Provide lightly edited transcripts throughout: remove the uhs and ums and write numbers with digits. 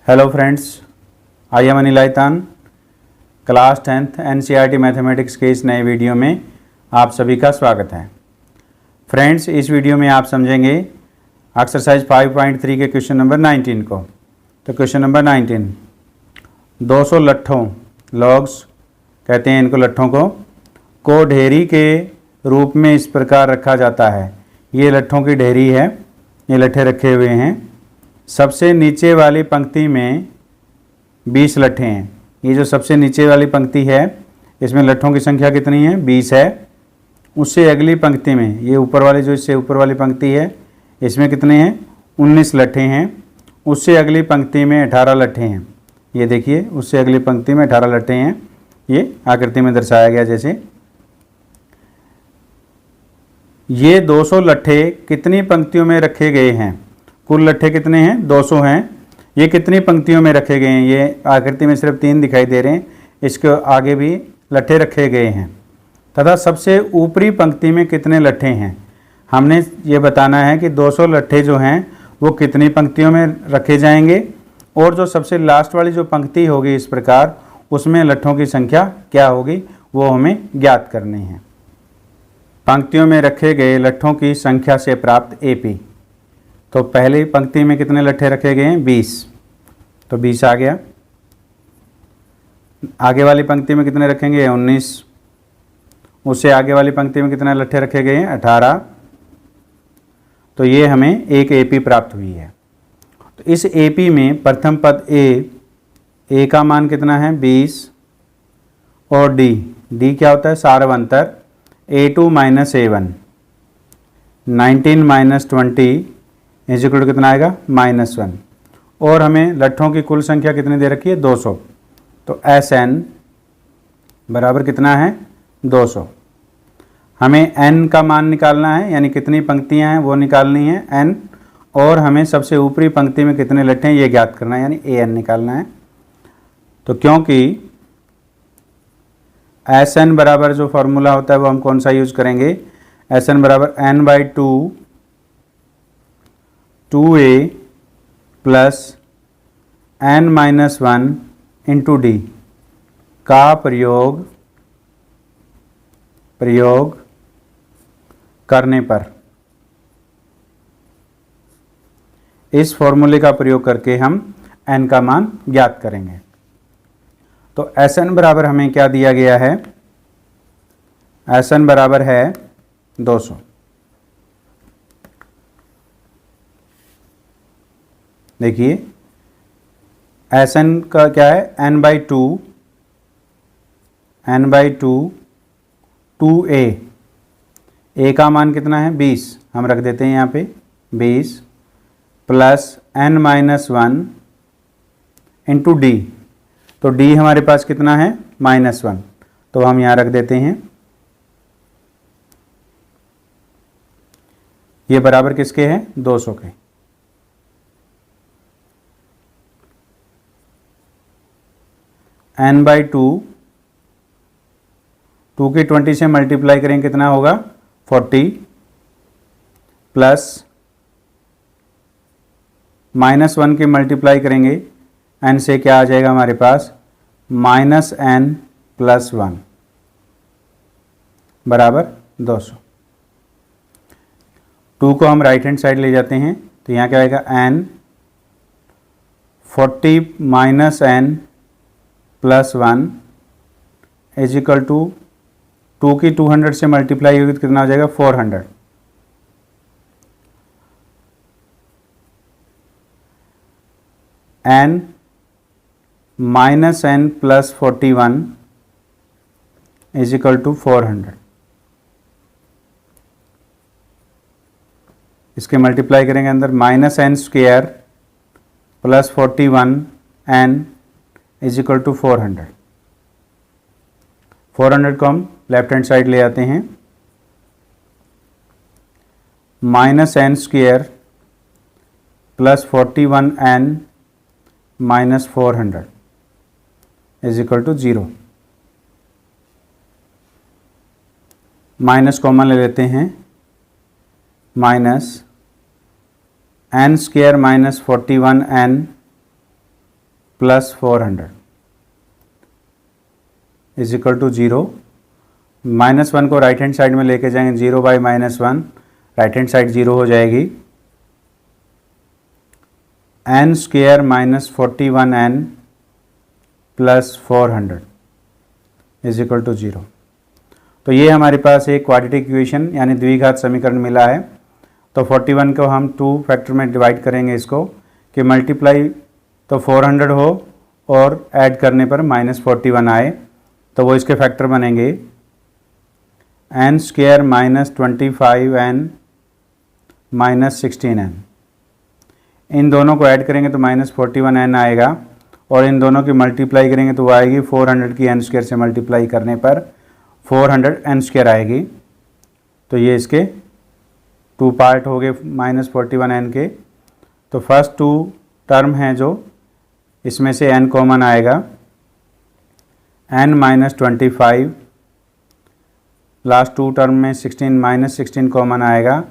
Hello friends, I am Anil Aitan. Class 10th NCERT mathematics के इस नए वीडियो में आप सभी का स्वागत है। फ्रेंड्स, इस वीडियो में आप समझेंगे एक्सरसाइज 5.3 के क्वेश्चन नंबर 19 को। तो क्वेश्चन नंबर 19, 200 लट्ठों, लॉग्स कहते हैं इनको, लट्ठों को ढेरी के रूप में इस प्रकार रखा जाता है। ये लट्ठों की ढेरी है, ये लट्ठे रखे हुए हैं। सबसे नीचे वाली पंक्ति में 20 लट्ठे हैं। ये जो सबसे नीचे वाली पंक्ति है इसमें लट्ठों की संख्या कितनी है? 20 है। उससे अगली पंक्ति में, ये ऊपर वाली जो इससे ऊपर वाली पंक्ति है इसमें कितने हैं? 19 लट्ठे हैं। उससे अगली पंक्ति में 18 लट्ठे हैं। ये देखिए, उससे अगली पंक्ति में 18 लट्ठे हैं। ये आकृति में दर्शाया गया जैसे। ये 200 लट्ठे कितनी पंक्तियों में रखे गए हैं? कुल लट्ठे कितने हैं? 200 हैं। ये कितनी पंक्तियों में रखे गए हैं? ये आकृति में सिर्फ 3 दिखाई दे रहे हैं, इसके आगे भी लट्ठे रखे गए हैं। तथा सबसे ऊपरी पंक्ति में कितने लट्ठे हैं? हमने ये बताना है कि 200 लट्ठे जो हैं वो कितनी पंक्तियों में रखे जाएंगे, और जो सबसे लास्ट वाली जो पंक्ति होगी इस प्रकार, उसमें लट्ठों की संख्या क्या होगी वो हमें ज्ञात करनी है। पंक्तियों में रखे गए लट्ठों की संख्या से प्राप्त एपी। तो पहली पंक्ति में कितने लट्ठे रखे गए हैं? 20। तो 20 आ गया। आगे वाली पंक्ति में कितने रखेंगे? 19। उससे आगे वाली पंक्ति में कितने लट्ठे रखे गए हैं? 18। तो ये हमें एक एपी प्राप्त हुई है। तो इस एपी में प्रथम पद ए का मान कितना है? 20। और डी क्या होता है? सारवंतर। A2 माइनस A1, 19 माइनस 20 इज इक्वल टू कितना आएगा? -1। और हमें लट्ठों की कुल संख्या कितनी दे रखी है? 200। तो SN बराबर कितना है? 200। हमें N का मान निकालना है, यानी कितनी पंक्तियां हैं वो निकालनी है N, और हमें सबसे ऊपरी पंक्ति में कितने लट्ठे हैं ये ज्ञात करना है, यानी AN निकालना है। तो क्योंकि SN बराबर जो फॉर्मूला होता है वो हम कौन सा यूज करेंगे? SN बराबर N/2 2A plus N-1 into D का प्रयोग करने पर, इस फॉर्मूले का प्रयोग करके हम N का मान ज्ञात करेंगे। तो SN बराबर हमें क्या दिया गया है? SN बराबर है 200। देखिए, SN का क्या है? N/2 2A। A का मान कितना है? 20। हम रख देते हैं यहाँ पे 20 प्लस N-1 इंटू D। तो D हमारे पास कितना है? -1। तो हम यहाँ रख देते हैं। ये बराबर किसके हैं? 200 के। N/2 2 की 20 से मल्टीप्लाई करेंगे कितना होगा? 40 प्लस -1 की मल्टीप्लाई करेंगे N से, क्या आ जाएगा हमारे पास? -N+1 बराबर 200। 2 को हम राइट हैंड साइड ले जाते हैं, तो यहाँ क्या आएगा? N 40 minus N+1 is equal to 2 की 200 से मल्टीप्लाई होगी तो कितना हो जाएगा? 400। N minus N+41 is equal to 400। इसके मल्टीप्लाई करेंगे अंदर, -N² plus 41 N is equal to 400। 400 को हम लेफ्ट हैंड साइड ले आते हैं। -N² plus 41 N minus 400 is equal to 0। Minus common ले लेते हैं, minus n² minus 41n plus 400 is equal to 0। -1 को राइट हैंड साइड में लेके जाएंगे, 0 बाई -1 राइट हैंड साइड 0 हो जाएगी। n square minus 41n plus 400 is equal to 0। तो ये हमारे पास एक क्वाड्रेटिक इक्वेशन यानी द्विघात समीकरण मिला है। तो 41 को हम 2 फैक्टर में डिवाइड करेंगे इसको कि मल्टीप्लाई तो 400 हो और ऐड करने पर -41 आए, तो वो इसके फैक्टर बनेंगे n square minus 25n minus 16n। इन दोनों को ऐड करेंगे तो -41n आएगा और इन दोनों की मल्टीप्लाई करेंगे तो वो आएगी 400 की n स्क्वेयर से मल्टीप्लाई करने पर 400n स्क्वेयर आएगी। तो ये इसके 2 पार्ट हो गए -41n के। तो फर्स्ट 2 टर्म हैं जो, इसमें से n कॉमन आएगा, n माइनस 25, लास्ट 2 टर्म में 16 -16 कॉमन आएगा,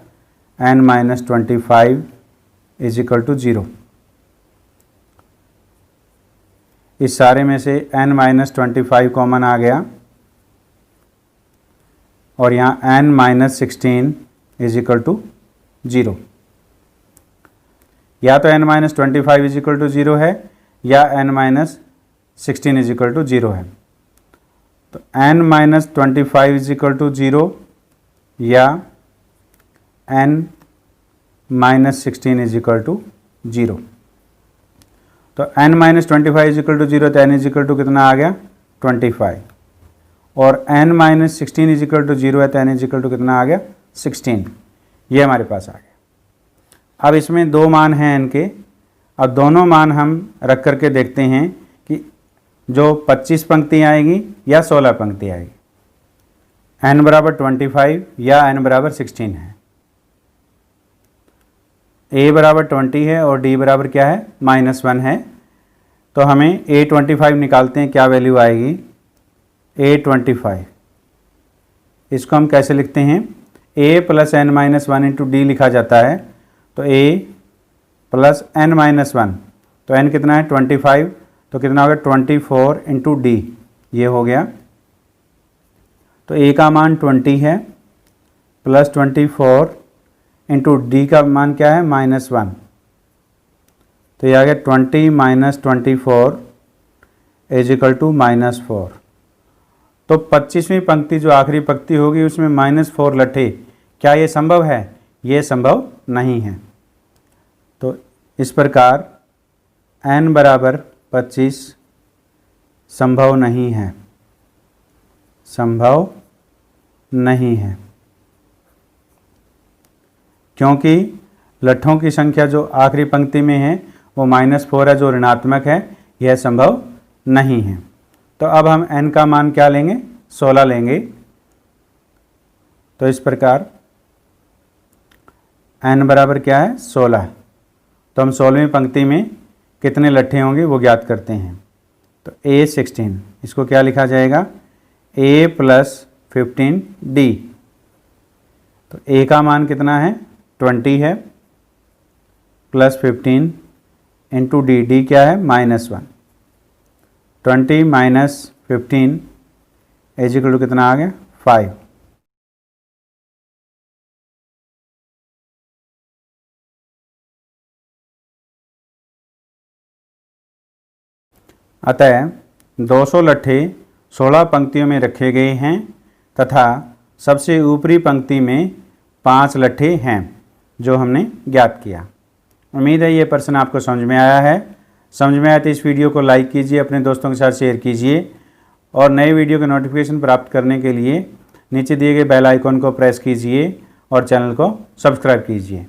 n minus 25 is equal to 0। इस सारे में से n माइनस 25 कॉमन आ गया और यहाँ n minus 16 is equal to 0। या तो n minus 25 is equal to 0 है या n minus 16 is equal to 0 है। तो n minus 25 is equal to 0 या n minus 16 is equal to 0। तो n minus 25 is equal to 0 तो n इज इक्वल टू कितना आ गया 25 और n minus 16 is equal to 0 है तो n इज इक्वल टू कितना आ गया 16। ये हमारे पास आ गया। अब इसमें 2 मान हैं n के। अब दोनों मान हम रख करके देखते हैं कि जो 25 पंक्ति आएगी या 16 पंक्ति आएगी, n बराबर 25 या n बराबर 16 है। a बराबर 20 है और d बराबर क्या है -1 है। तो हमें a25 निकालते हैं, क्या वैल्यू आएगी a25। इसको हम कैसे लिखते हैं, a plus n minus 1 into D लिखा जाता है। तो a प्लस n माइनस 1, तो n कितना है 25, तो कितना होगा 24 इंटू डी, ये हो गया। तो a का मान 20 है प्लस 24 इंटू डी का मान क्या है -1, तो ये आ गया 20 माइनस 24 इज इक्वल टू -4। तो 25वीं पंक्ति जो आखिरी पंक्ति होगी उसमें -4 लट्ठे, क्या ये संभव है? ये संभव नहीं है। तो इस प्रकार n बराबर 25 संभव नहीं है, संभव नहीं है, क्योंकि लट्ठों की संख्या जो आखिरी पंक्ति में है वो -4 है जो ऋणात्मक है, यह संभव नहीं है। तो अब हम n का मान क्या लेंगे 16 लेंगे। तो इस प्रकार n बराबर क्या है 16। तो हम 16वीं पंक्ति में कितने लट्ठे होंगे वो ज्ञात करते हैं। तो a16, इसको क्या लिखा जाएगा a प्लस 15d। तो a का मान कितना है 20 है प्लस 15 इंटू डी क्या है -1। 20 माइनस 15 इज इक्वल टू कितना आ गया 5। अतः 200 लट्ठे 16 पंक्तियों में रखे गए हैं तथा सबसे ऊपरी पंक्ति में 5 लट्ठे हैं जो हमने ज्ञात किया। उम्मीद है ये प्रश्न आपको समझ में आया है। समझ में आया तो इस वीडियो को लाइक कीजिए, अपने दोस्तों के साथ शेयर कीजिए और नए वीडियो के नोटिफिकेशन प्राप्त करने के लिए नीचे दिए गए बेल आइकॉन को प्रेस कीजिए और चैनल को सब्सक्राइब कीजिए।